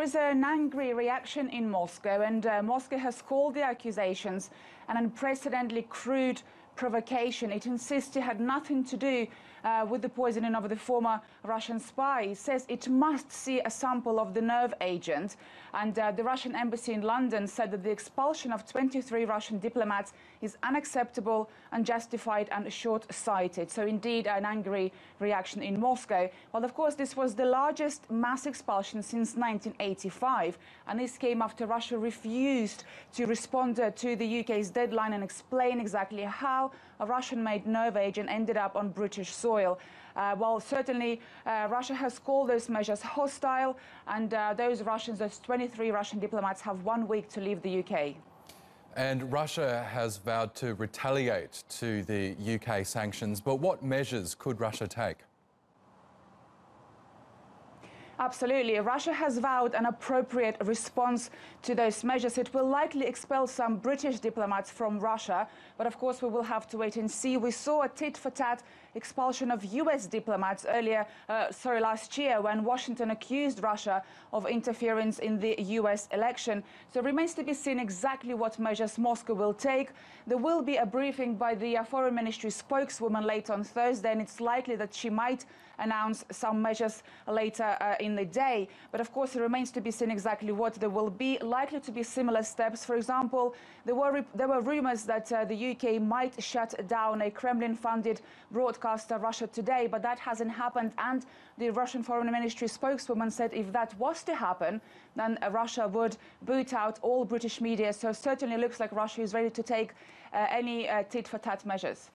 there is an angry reaction in Moscow, and Moscow has called the accusations an unprecedentedly crude provocation. It insists it had nothing to do with the poisoning of the former Russian spy. It says it must see a sample of the nerve agent. And the Russian embassy in London said that the expulsion of 23 Russian diplomats is unacceptable, unjustified and short-sighted. So indeed an angry reaction in Moscow. Well, of course, this was the largest mass expulsion since 1985. And this came after Russia refused to respond to the UK's deadline and explain exactly how a Russian-made nerve agent ended up on British soil. Well, certainly Russia has called those measures hostile, and those 23 Russian diplomats have 1 week to leave the UK. And Russia has vowed to retaliate to the UK sanctions, but what measures could Russia take? Absolutely. Russia has vowed an appropriate response to those measures. It will likely expel some British diplomats from Russia, but of course we will have to wait and see. We saw a tit-for-tat expulsion of US diplomats last year, when Washington accused Russia of interference in the US election. So it remains to be seen exactly what measures Moscow will take. There will be a briefing by the Foreign Ministry spokeswoman later on Thursday, and it's likely that she might announce some measures later in the day. But of course, it remains to be seen exactly what there will be. Likely to be similar steps. For example, there were rumors that the UK might shut down a Kremlin-funded broadcaster, Russia Today, but that hasn't happened. And the Russian Foreign Ministry spokeswoman said if that was to happen, then Russia would boot out all British media. So it certainly looks like Russia is ready to take any tit-for-tat measures.